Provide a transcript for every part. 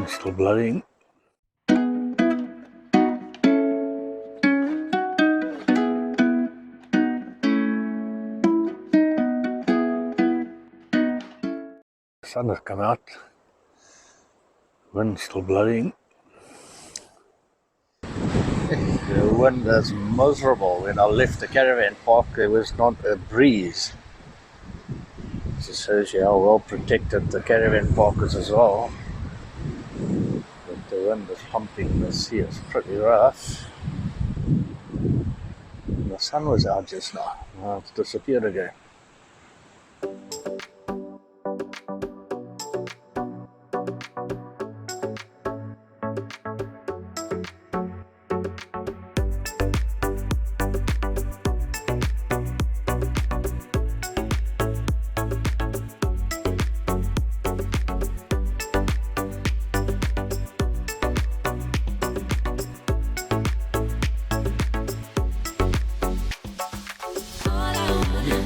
Wind still blowing. Sun has come out. Wind still blowing. The wind is miserable. When I left the caravan park, there was not a breeze. This shows you how well protected the caravan park is as well. But the wind is pumping the sea. It's pretty rough. And the sun was out just now. Now it's disappeared again.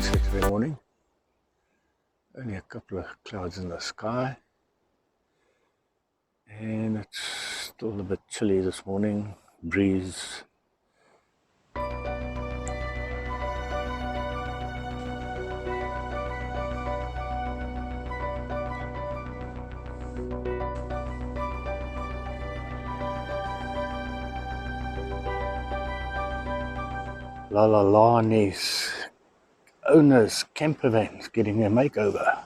Saturday morning, only a couple of clouds in the sky, and it's still a bit chilly this morning. Breeze. Lalalanis owners camper vans getting a makeover.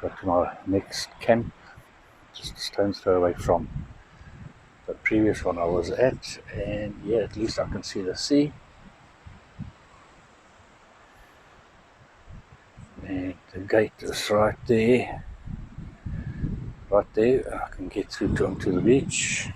Got to my next camp, just a stone's throw away from the previous one I was at, and yeah, at least I can see the sea. And the gate is right there. Right there, I can get through onto the beach.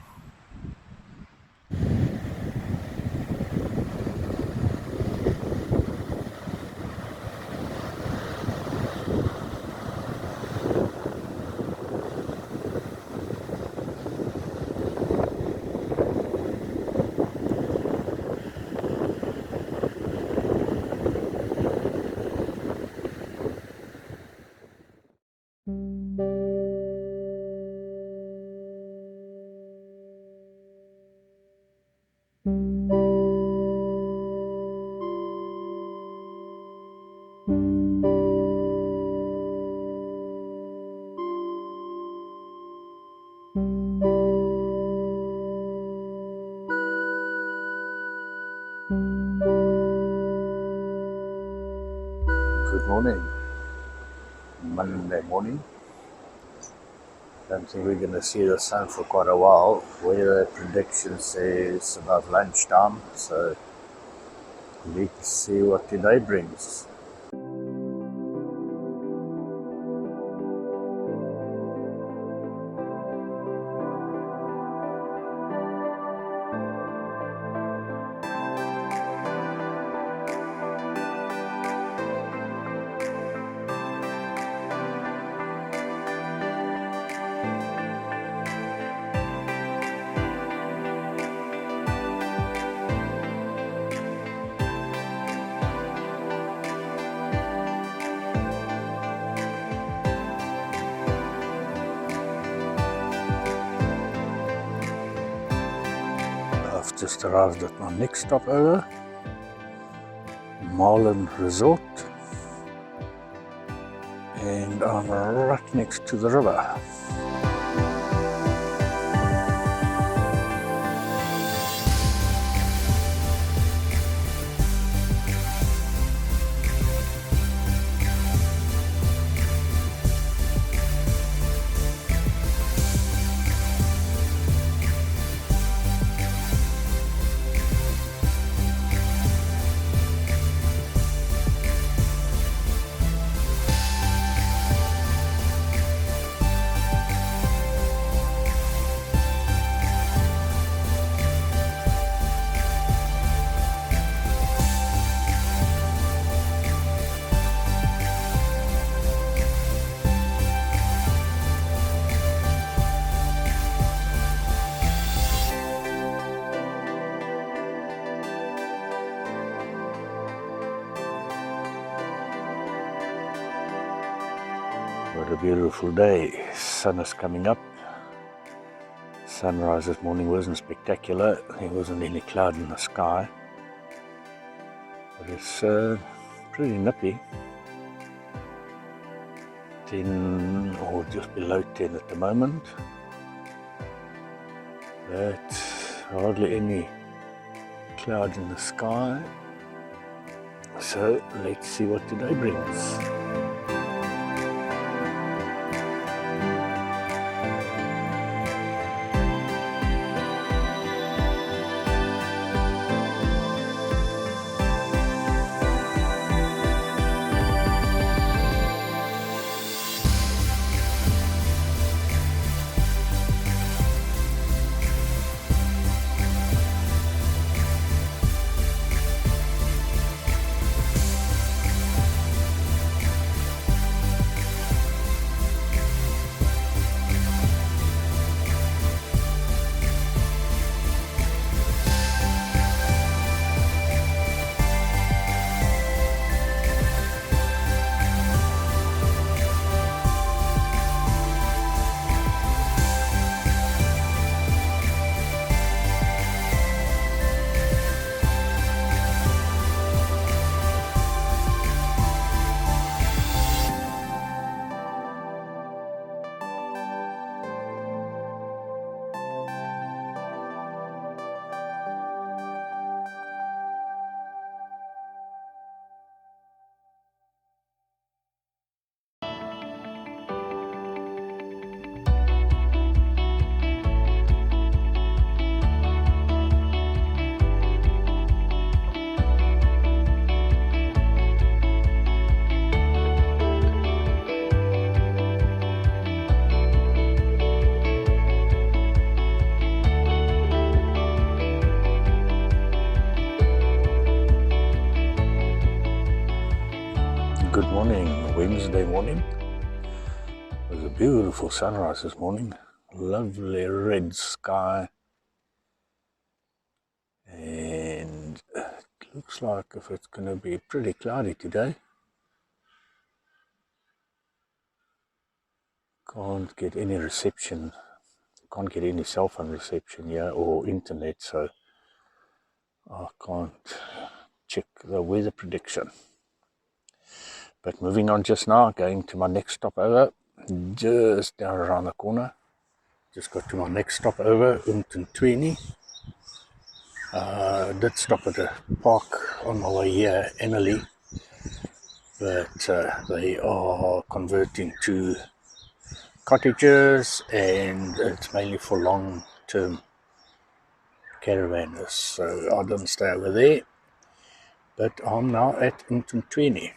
Good morning. Monday morning. Don't think we're going to see the sun for quite a while. Weather prediction says about lunchtime, so let's see what today brings. I've just arrived at my next stopover, Marlin Resort, and I'm right next to the river. What a beautiful day. Sun is coming up. Sunrise this morning wasn't spectacular. There wasn't any cloud in the sky. But it's pretty nippy. 10 or just below 10 at the moment. But hardly any clouds in the sky. So let's see what today brings. Good morning, Wednesday morning. It was a beautiful sunrise this morning. Lovely red sky. And it looks like if it's going to be pretty cloudy today. Can't get any reception. Can't get any cell phone reception here or internet, so I can't check the weather prediction. But moving on just now, going to my next stopover, just down around the corner. Just got to my next stopover, E11. Did stop at a park on my way here, Annalee, but they are converting to cottages and it's mainly for long-term caravanners. So I didn't stay over there, but I'm now at E11.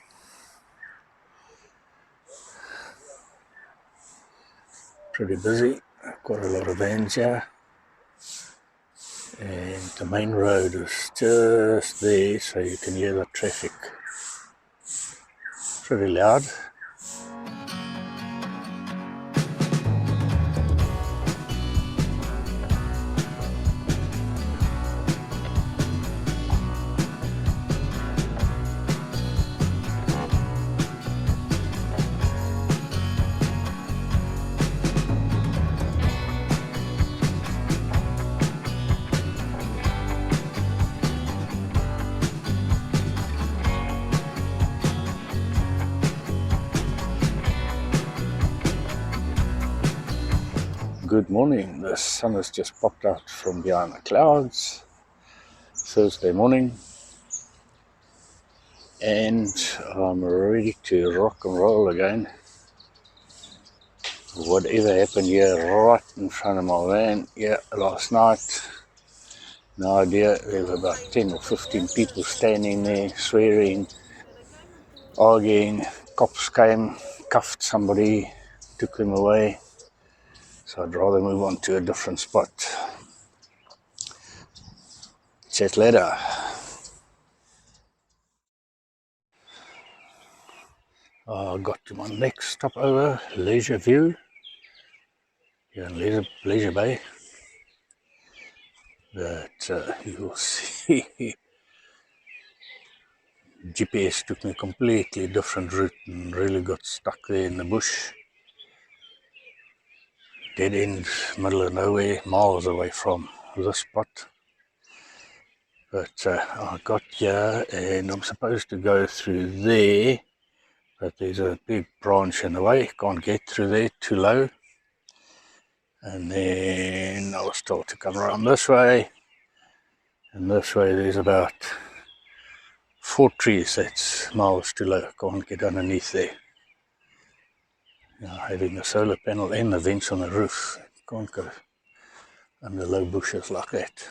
Pretty busy, quite a lot of vans here, and the main road is just there, so you can hear the traffic. Pretty loud. Good morning, the sun has just popped out from behind the clouds, Thursday morning, and I'm ready to rock and roll again. Whatever happened here right in front of my van here last night, no idea. There were about 10 or 15 people standing there swearing, arguing. Cops came, cuffed somebody, took them away. So I'd rather move on to a different spot. Chat later. I got to my next stopover, Leisure View, here in Leisure Bay. But you'll see, GPS took me a completely different route and really got stuck there in the bush. dead end, middle of nowhere, miles away from this spot. But I got here and I'm supposed to go through there, but there's a big branch in the way, can't get through there, too low. And then I was told to come around this way, and this way there's about 4 trees that's miles too low, can't get underneath there. Now, having the solar panel and the vents on the roof, can't go under low bushes like that.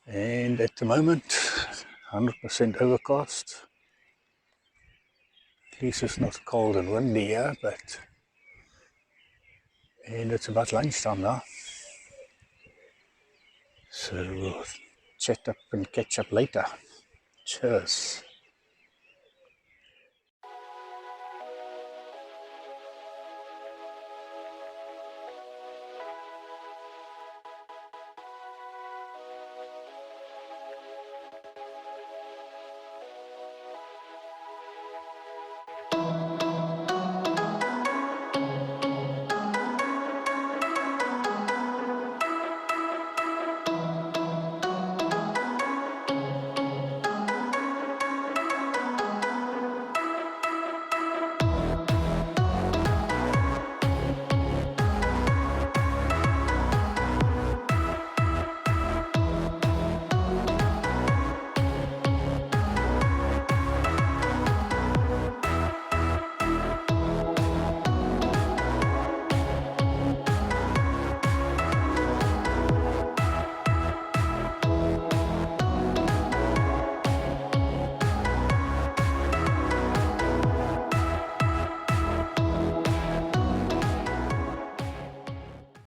And at the moment, 100% overcast. At least it's not cold and windy here, and it's about lunchtime now. So we'll chat up and catch up later. Cheers.